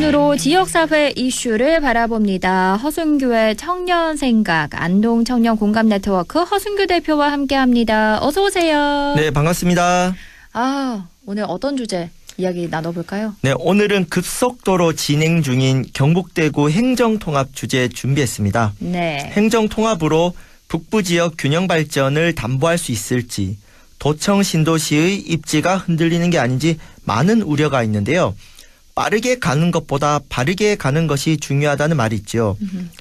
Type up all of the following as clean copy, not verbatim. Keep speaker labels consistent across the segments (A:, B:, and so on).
A: 시선으로 지역사회 이슈를 바라봅니다. 허순교의 청년생각, 안동청년공감네트워크 허순교 대표와 함께합니다. 어서 오세요.
B: 네, 반갑습니다.
A: 오늘 어떤 주제 이야기 나눠볼까요?
B: 네, 오늘은 급속도로 진행 중인 경북대구 행정통합 주제 준비했습니다.
A: 네.
B: 행정통합으로 북부 지역 균형 발전을 담보할 수 있을지, 도청 신도시의 입지가 흔들리는 게 아닌지 많은 우려가 있는데요. 빠르게 가는 것보다 바르게 가는 것이 중요하다는 말이 있죠.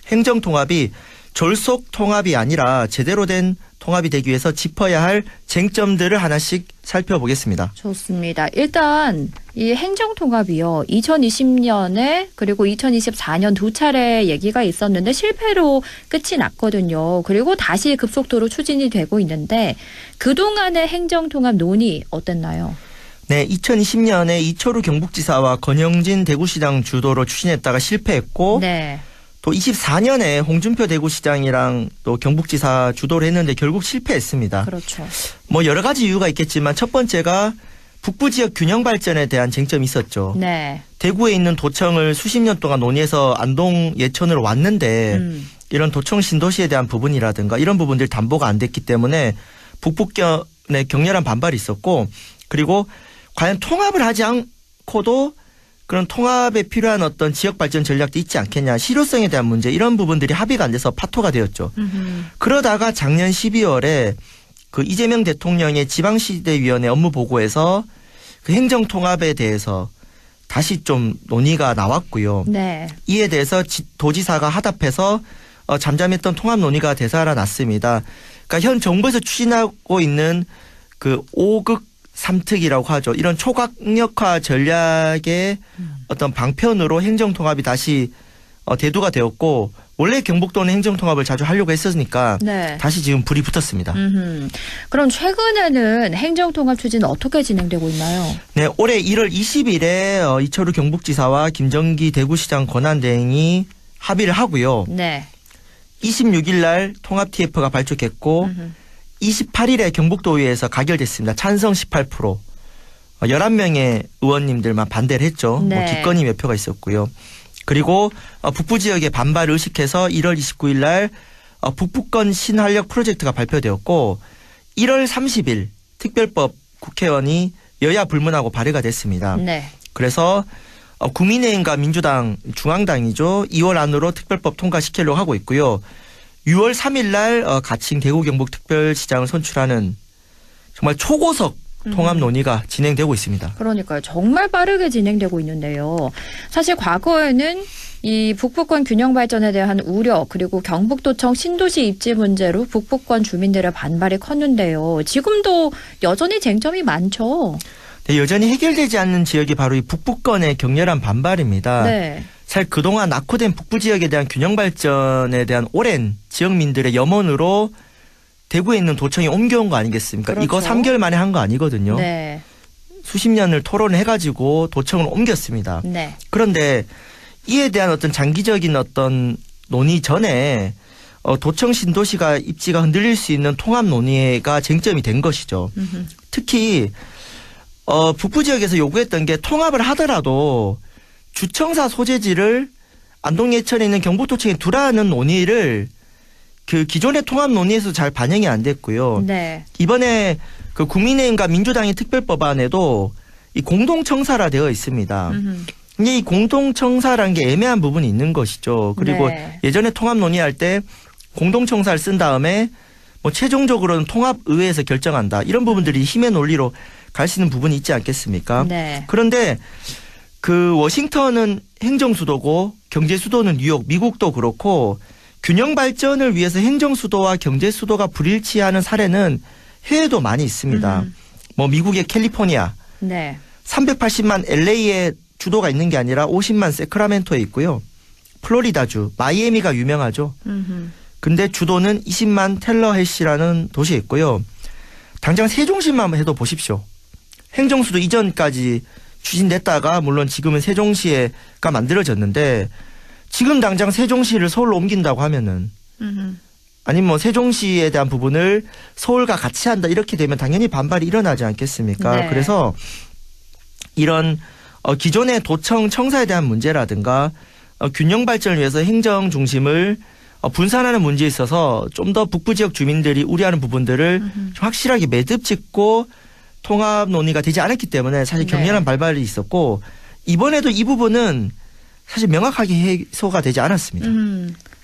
B: 행정통합이 졸속 통합이 아니라 제대로 된 통합이 되기 위해서 짚어야 할 쟁점들을 하나씩 살펴보겠습니다.
A: 좋습니다. 일단 이 행정통합이요. 2020년에 그리고 2024년 두 차례 얘기가 있었는데 실패로 끝이 났거든요. 그리고 다시 급속도로 추진이 되고 있는데 그동안의 행정통합 논의 어땠나요?
B: 네, 2020년에 이철우 경북지사와 권영진 대구시장 주도로 추진했다가 실패했고
A: 네.
B: 또 24년에 홍준표 대구시장이랑 또 경북지사 주도를 했는데 결국 실패했습니다.
A: 그렇죠.
B: 뭐 여러 가지 이유가 있겠지만 첫 번째가 북부 지역 균형 발전에 대한 쟁점이 있었죠.
A: 네.
B: 대구에 있는 도청을 수십 년 동안 논의해서 안동 예천으로 왔는데 이런 도청 신도시에 대한 부분이라든가 이런 부분들 담보가 안 됐기 때문에 북부권에 격렬한 반발이 있었고, 그리고 과연 통합을 하지 않고도 그런 통합에 필요한 어떤 지역 발전 전략도 있지 않겠냐, 실효성에 대한 문제, 이런 부분들이 합의가 안 돼서 파토가 되었죠. 그러다가 작년 12월에 그 이재명 대통령의 지방시대위원회 업무 보고에서 그 행정통합에 대해서 다시 좀 논의가 나왔고요.
A: 네.
B: 이에 대해서 도지사가 하답해서 잠잠했던 통합 논의가 되살아났습니다. 그러니까 현 정부에서 추진하고 있는 그 5극 3특이라고 하죠. 이런 초강력화 전략의 어떤 방편으로 행정통합이 다시 대두가 되었고, 원래 경북도는 행정통합을 자주 하려고 했으니까
A: 네.
B: 다시 지금 불이 붙었습니다.
A: 그럼 최근에는 행정통합 추진은 어떻게 진행되고 있나요?
B: 네, 올해 1월 20일에 이철우 경북지사와 김정기 대구시장 권한대행이 합의를 하고요.
A: 네.
B: 26일 날 통합 TF가 발족했고 28일에 경북도의회에서 가결됐습니다. 찬성 18%. 11명의 의원님들만 반대를 했죠.
A: 네.
B: 뭐 기권이 몇 표가 있었고요. 그리고 북부 지역의 반발을 의식해서 1월 29일 날 북부권 신활력 프로젝트가 발표되었고 1월 30일 특별법 국회의원이 여야 불문하고 발의가 됐습니다.
A: 네.
B: 그래서 국민의힘과 민주당, 중앙당이죠. 2월 안으로 특별법 통과시키려고 하고 있고요. 6월 3일 날 가칭 대구 경북 특별시장을 선출하는 정말 초고속 통합 논의가 진행되고 있습니다.
A: 그러니까요. 정말 빠르게 진행되고 있는데요. 사실 과거에는 이 북부권 균형 발전에 대한 우려, 그리고 경북도청 신도시 입지 문제로 북부권 주민들의 반발이 컸는데요. 지금도 여전히 쟁점이 많죠.
B: 네, 여전히 해결되지 않는 지역이 바로 이 북부권의 격렬한 반발입니다.
A: 네.
B: 사실 그동안 낙후된 북부 지역에 대한 균형 발전에 대한 오랜 지역민들의 염원으로 대구에 있는 도청이 옮겨온 거 아니겠습니까?
A: 그렇죠.
B: 이거 3개월 만에 한 거 아니거든요.
A: 네.
B: 수십 년을 토론을 해가지고 도청을 옮겼습니다.
A: 네.
B: 그런데 이에 대한 어떤 장기적인 어떤 논의 전에 도청 신도시가 입지가 흔들릴 수 있는 통합 논의가 쟁점이 된 것이죠. 특히 북부 지역에서 요구했던 게 통합을 하더라도 주청사 소재지를 안동 예천에 있는 경북도청에 두라는 논의를 그 기존의 통합 논의에서 잘 반영이 안 됐고요.
A: 네.
B: 이번에 그 국민의힘과 민주당의 특별법안에도 이 공동청사라 되어 있습니다. 근데 이 공동청사라는 게 애매한 부분이 있는 것이죠. 그리고
A: 네.
B: 예전에 통합 논의할 때 공동청사를 쓴 다음에 뭐 최종적으로는 통합의회에서 결정한다, 이런 부분들이 힘의 논리로 갈 수 있는 부분이 있지 않겠습니까?
A: 네.
B: 그런데 그 워싱턴은 행정수도고 경제수도는 뉴욕, 미국도 그렇고 균형 발전을 위해서 행정수도와 경제수도가 불일치하는 사례는 해외도 많이 있습니다. 뭐 미국의 캘리포니아,
A: 네.
B: 380만 LA에 주도가 있는 게 아니라 50만 세크라멘토에 있고요. 플로리다주, 마이애미가 유명하죠. 근데 주도는 20만 텔러헤시라는 도시에 있고요. 당장 세종시만 해도 보십시오. 행정수도 이전까지 추진됐다가 물론 지금은 세종시가 만들어졌는데 지금 당장 세종시를 서울로 옮긴다고 하면은 아니면 뭐 세종시에 대한 부분을 서울과 같이 한다, 이렇게 되면 당연히 반발이 일어나지 않겠습니까?
A: 네.
B: 그래서 이런 기존의 도청 청사에 대한 문제라든가 균형 발전을 위해서 행정 중심을 분산하는 문제에 있어서 좀 더 북부 지역 주민들이 우려하는 부분들을 좀 확실하게 매듭짓고 통합 논의가 되지 않았기 때문에 사실 격렬한
A: 네.
B: 발발이 있었고 이번에도 이 부분은 사실 명확하게 해소가 되지 않았습니다.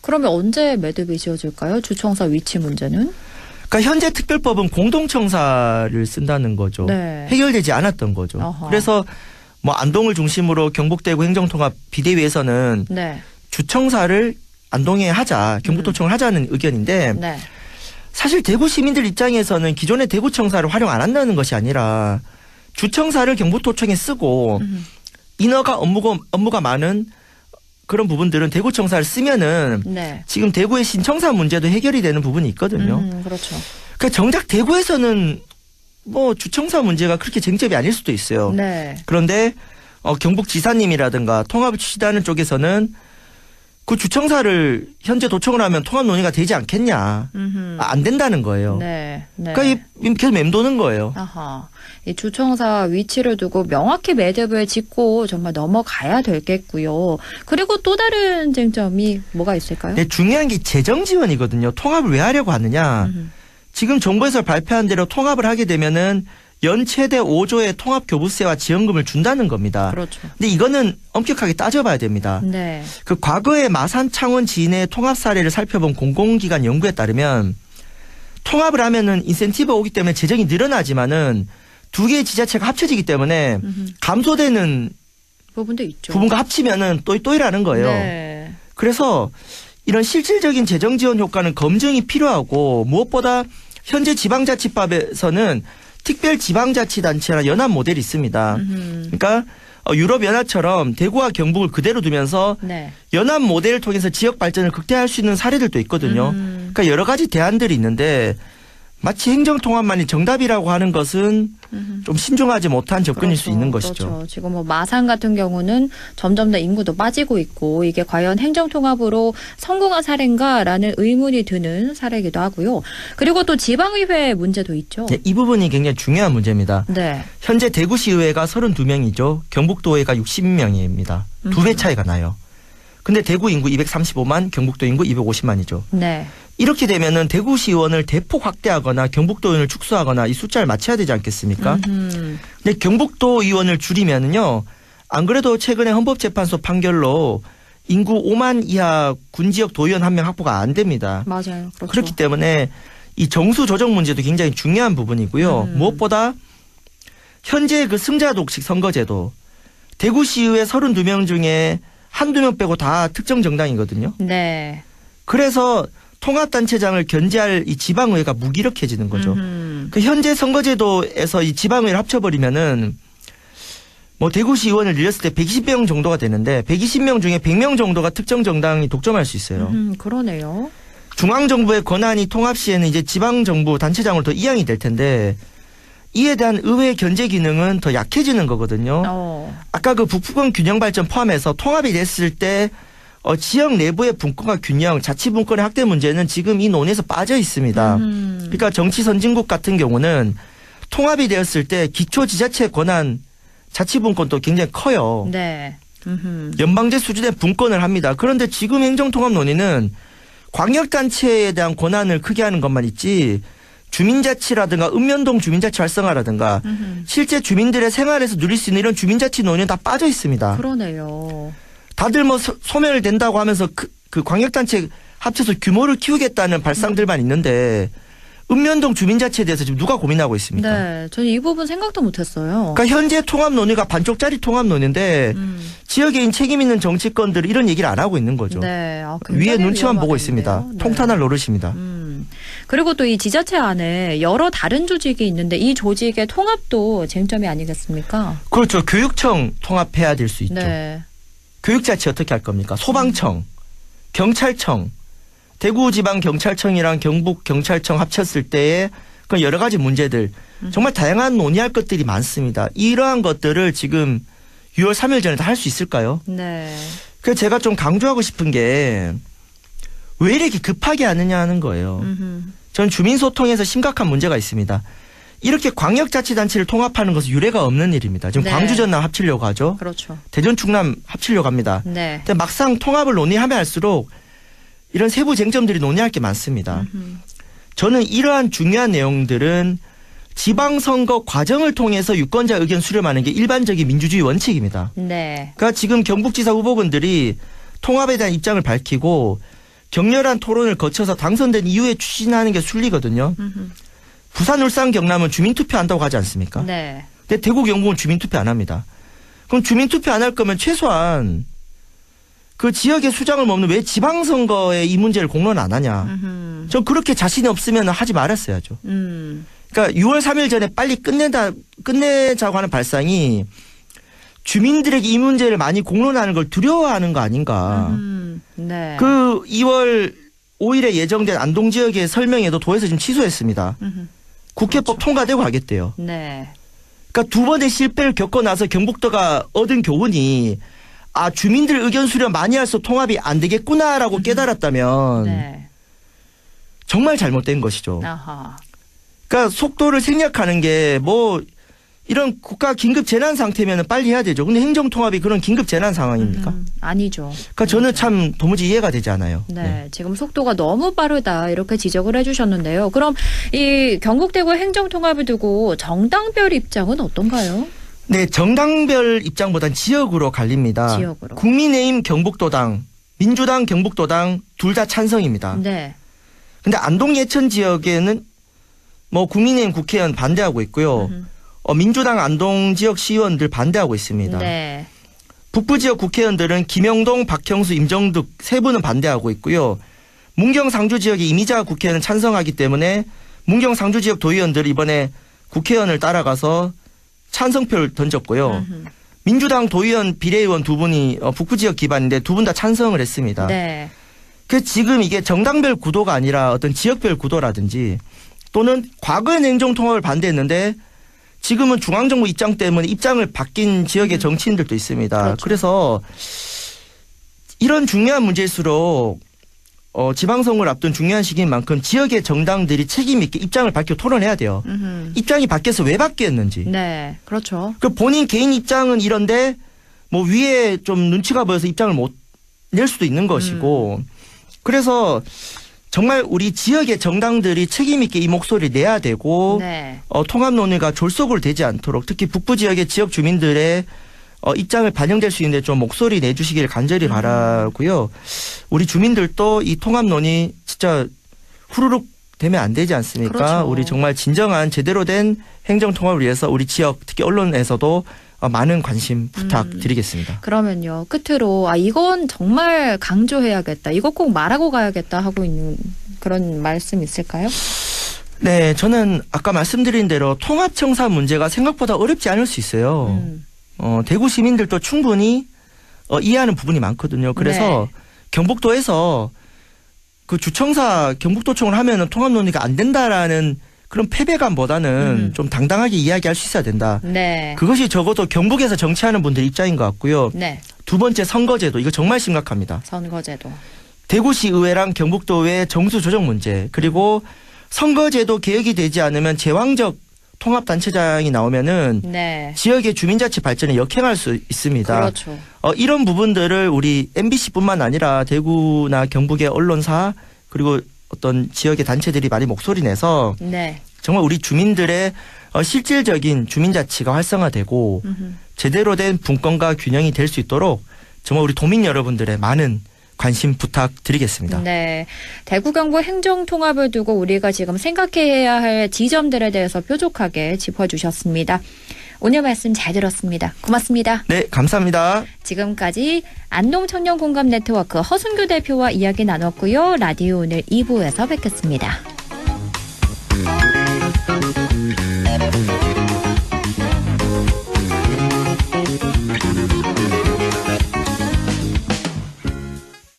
A: 그러면 언제 매듭이 지어질까요? 주청사 위치 문제는?
B: 그러니까 현재 특별법은 공동청사를 쓴다는 거죠.
A: 네.
B: 해결되지 않았던 거죠.
A: 어허.
B: 그래서 뭐 안동을 중심으로 경북대구 행정통합 비대위에서는
A: 네.
B: 주청사를 안동에 하자, 경북도청을 하자는 의견인데
A: 네.
B: 사실 대구 시민들 입장에서는 기존의 대구청사를 활용 안 한다는 것이 아니라 주청사를 경북도청에 쓰고 인허가 업무가 많은 그런 부분들은 대구청사를 쓰면은
A: 네.
B: 지금 대구의 신청사 문제도 해결이 되는 부분이 있거든요.
A: 그렇죠.
B: 그러니까 정작 대구에서는 뭐 주청사 문제가 그렇게 쟁점이 아닐 수도 있어요.
A: 네.
B: 그런데 경북지사님이라든가 통합을 추진하는 쪽에서는 그 주청사를 현재 도청을 하면 통합 논의가 되지 않겠냐. 안 된다는 거예요.
A: 네. 네.
B: 그러니까 계속 맴도는 거예요.
A: 아하. 이 주청사 위치를 두고 명확히 매듭을 짓고 정말 넘어가야 되겠고요. 그리고 또 다른 쟁점이 뭐가 있을까요?
B: 네, 중요한 게 재정 지원이거든요. 통합을 왜 하려고 하느냐. 지금 정부에서 발표한 대로 통합을 하게 되면은 연 최대 5조의 통합 교부세와 지원금을 준다는 겁니다.
A: 그렇죠.
B: 근데 이거는 엄격하게 따져봐야 됩니다.
A: 네.
B: 그 과거의 마산, 창원, 진해 통합 사례를 살펴본 공공기관 연구에 따르면 통합을 하면은 인센티브가 오기 때문에 재정이 늘어나지만은 두 개의 지자체가 합쳐지기 때문에 감소되는
A: 부분도 있죠.
B: 부분과 합치면은 또이라는 거예요.
A: 네.
B: 그래서 이런 실질적인 재정 지원 효과는 검증이 필요하고 무엇보다 현재 지방자치법에서는 특별지방자치단체나 연합 모델이 있습니다. 그러니까 유럽연합처럼 대구와 경북을 그대로 두면서
A: 네.
B: 연합 모델을 통해서 지역 발전을 극대화할 수 있는 사례들도 있거든요. 그러니까 여러 가지 대안들이 있는데 마치 행정통합만이 정답이라고 하는 것은 좀 신중하지 못한 접근일 수 있는 것이죠.
A: 그렇죠. 지금 뭐 마산 같은 경우는 점점 더 인구도 빠지고 있고 이게 과연 행정통합으로 성공한 사례인가라는 의문이 드는 사례이기도 하고요. 그리고 또 지방의회 문제도 있죠.
B: 네, 이 부분이 굉장히 중요한 문제입니다.
A: 네.
B: 현재 대구시의회가 32명이죠. 경북도의회가 60명입니다. 두 배 차이가 나요. 근데 대구 인구 235만, 경북도 인구 250만이죠.
A: 네.
B: 이렇게 되면은 대구시의원을 대폭 확대하거나 경북도 의원을 축소하거나 이 숫자를 맞춰야 되지 않겠습니까? 근데 경북도 의원을 줄이면은요. 안 그래도 최근에 헌법재판소 판결로 인구 5만 이하 군지역 도의원 한 명 확보가 안 됩니다.
A: 맞아요. 그렇죠.
B: 그렇기 때문에 이 정수 조정 문제도 굉장히 중요한 부분이고요. 무엇보다 현재 그 승자 독식 선거제도 대구시의회 32명 중에 한두 명 빼고 다 특정 정당이거든요.
A: 네.
B: 그래서 통합단체장을 견제할 이 지방의회가 무기력해지는 거죠. 그 현재 선거제도에서 이 지방의회를 합쳐버리면은 뭐 대구시 의원을 늘렸을 때 120명 정도가 되는데 120명 중에 100명 정도가 특정 정당이 독점할 수 있어요.
A: 그러네요.
B: 중앙정부의 권한이 통합 시에는 이제 지방정부 단체장으로 더 이양이 될 텐데 이에 대한 의회 견제 기능은 더 약해지는 거거든요. 아까 그 북부권 균형 발전 포함해서 통합이 됐을 때 지역 내부의 분권과 균형, 자치분권의 확대 문제는 지금 이 논의에서 빠져 있습니다. 그러니까 정치 선진국 같은 경우는 통합이 되었을 때 기초지자체 권한, 자치분권도 굉장히 커요.
A: 네.
B: 연방제 수준의 분권을 합니다. 그런데 지금 행정통합 논의는 광역단체에 대한 권한을 크게 하는 것만 있지 주민자치라든가 읍면동 주민자치 활성화라든가 실제 주민들의 생활에서 누릴 수 있는 이런 주민자치 논의는 다 빠져 있습니다.
A: 그러네요.
B: 다들 뭐 소멸을 된다고 하면서 그 광역단체 합쳐서 규모를 키우겠다는 발상들만 있는데 읍면동 주민자치에 대해서 지금 누가 고민하고 있습니까?
A: 네, 저는 이 부분 생각도 못했어요.
B: 그러니까 현재 통합 논의가 반쪽짜리 통합 논의인데 지역에 책임 있는 정치권들이 이런 얘기를 안 하고 있는 거죠.
A: 네,
B: 위에 눈치만 보고 있습니다.
A: 네.
B: 통탄할 노릇입니다.
A: 그리고 또 이 지자체 안에 여러 다른 조직이 있는데 이 조직의 통합도 쟁점이 아니겠습니까?
B: 그렇죠. 교육청 통합해야 될 수 있죠.
A: 네.
B: 교육자치 어떻게 할 겁니까? 소방청, 경찰청, 대구지방경찰청이랑 경북경찰청 합쳤을 때의 그 여러 가지 문제들 정말 다양한 논의할 것들이 많습니다. 이러한 것들을 지금 6월 3일 전에 다 할 수 있을까요?
A: 네.
B: 그래서 제가 좀 강조하고 싶은 게 왜 이렇게 급하게 하느냐 하는 거예요. 전 주민소통에서 심각한 문제가 있습니다. 이렇게 광역자치단체를 통합하는 것은 유례가 없는 일입니다. 지금
A: 네.
B: 광주 전남 합치려고 하죠.
A: 그렇죠.
B: 대전 충남 합치려고 합니다.
A: 네.
B: 근데 막상 통합을 논의하면 할수록 이런 세부 쟁점들이 논의할 게 많습니다. 저는 이러한 중요한 내용들은 지방선거 과정을 통해서 유권자 의견 수렴하는 게 일반적인 민주주의 원칙입니다.
A: 네.
B: 그러니까 지금 경북지사 후보군들이 통합에 대한 입장을 밝히고 격렬한 토론을 거쳐서 당선된 이후에 추진하는 게 순리거든요. 부산, 울산, 경남은 주민투표 한다고 하지 않습니까?
A: 네.
B: 근데 대구, 경북은 주민투표 안 합니다. 그럼 주민투표 안 할 거면 최소한 그 지역의 수장을 먹는 왜 지방선거에 이 문제를 공론 안 하냐. 전 그렇게 자신이 없으면 하지 말았어야죠. 그러니까 6월 3일 전에 빨리 끝내자고 하는 발상이 주민들에게 이 문제를 많이 공론하는 걸 두려워하는 거 아닌가.
A: 네.
B: 그 2월 5일에 예정된 안동 지역의 설명회도 도에서 지금 취소했습니다. 국회법
A: 그렇죠.
B: 통과되고 하겠대요.
A: 네.
B: 그러니까 두 번의 실패를 겪고 나서 경북도가 얻은 교훈이 아 주민들 의견 수렴 많이 해서 통합이 안 되겠구나라고 깨달았다면
A: 네.
B: 정말 잘못된 것이죠.
A: 아하.
B: 그러니까 속도를 생략하는 게 뭐 이런 국가 긴급 재난 상태면 빨리 해야 되죠. 근데 행정 통합이 그런 긴급 재난 상황입니까?
A: 아니죠.
B: 그러니까 저는 참 도무지 이해가 되지 않아요.
A: 네, 지금 속도가 너무 빠르다 이렇게 지적을 해주셨는데요. 그럼 이 경북 대구 행정 통합을 두고 정당별 입장은 어떤가요?
B: 네, 정당별 입장보단 지역으로 갈립니다.
A: 지역으로.
B: 국민의힘 경북도당, 민주당 경북도당 둘 다 찬성입니다.
A: 네.
B: 근데 안동 예천 지역에는 뭐 국민의힘 국회의원 반대하고 있고요. 민주당 안동 지역 시의원들 반대하고 있습니다.
A: 네.
B: 북부 지역 국회의원들은 김영동, 박형수, 임정득 세 분은 반대하고 있고요. 문경 상주 지역의 이미자 국회의원은 찬성하기 때문에 문경 상주 지역 도의원들이 이번에 국회의원을 따라가서 찬성표를 던졌고요. 민주당 도의원 비례의원 두 분이 북부 지역 기반인데 두 분 다 찬성을 했습니다.
A: 네.
B: 그 지금 이게 정당별 구도가 아니라 어떤 지역별 구도라든지 또는 과거엔 행정통합을 반대했는데 지금은 중앙정부 입장 때문에 입장을 바뀐 지역의 정치인들도 있습니다.
A: 그렇죠.
B: 그래서 이런 중요한 문제일수록 지방선거를 앞둔 중요한 시기인 만큼 지역의 정당들이 책임 있게 입장을 밝혀 토론해야 돼요. 입장이 바뀌어서 왜 바뀌었는지.
A: 네. 그렇죠.
B: 그 본인 개인 입장은 이런데 뭐 위에 좀 눈치가 보여서 입장을 못 낼 수도 있는 것이고 그래서 정말 우리 지역의 정당들이 책임 있게 이 목소리를 내야 되고
A: 네.
B: 통합 논의가 졸속으로 되지 않도록 특히 북부 지역의 지역 주민들의 입장을 반영될 수 있는데 좀 목소리 내주시길 간절히 바라고요. 우리 주민들도 이 통합 논의 진짜 후루룩 되면 안 되지 않습니까?
A: 그렇죠.
B: 우리 정말 진정한 제대로 된 행정 통합을 위해서 우리 지역 특히 언론에서도 많은 관심 부탁드리겠습니다.
A: 그러면요. 끝으로 이건 정말 강조해야겠다. 이거 꼭 말하고 가야겠다 하고 있는 그런 말씀 있을까요?
B: 네. 저는 아까 말씀드린 대로 통합청사 문제가 생각보다 어렵지 않을 수 있어요. 대구 시민들도 충분히 이해하는 부분이 많거든요. 그래서
A: 네.
B: 경북도에서 그 주청사 경북도청을 하면은 통합 논의가 안 된다라는 그런 패배감보다는 좀 당당하게 이야기할 수 있어야 된다.
A: 네.
B: 그것이 적어도 경북에서 정치하는 분들 입장인 것 같고요.
A: 네.
B: 두 번째 선거제도 이거 정말 심각합니다.
A: 선거제도.
B: 대구시 의회랑 경북도의 정수 조정 문제 그리고 선거제도 개혁이 되지 않으면 제왕적 통합단체장이 나오면은
A: 네.
B: 지역의 주민자치 발전에 역행할 수 있습니다.
A: 그렇죠.
B: 이런 부분들을 우리 MBC뿐만 아니라 대구나 경북의 언론사 그리고 어떤 지역의 단체들이 많이 목소리 내서
A: 네.
B: 정말 우리 주민들의 실질적인 주민자치가 활성화되고 제대로 된 분권과 균형이 될 수 있도록 정말 우리 도민 여러분들의 많은 관심 부탁드리겠습니다.
A: 네. 대구 경북 행정 통합을 두고 우리가 지금 생각해야 할 지점들에 대해서 뾰족하게 짚어주셨습니다. 오늘 말씀 잘 들었습니다. 고맙습니다.
B: 네, 감사합니다.
A: 지금까지 안동 청년 공감 네트워크 허순규 대표와 이야기 나눴고요. 라디오 오늘 2부에서 뵙겠습니다.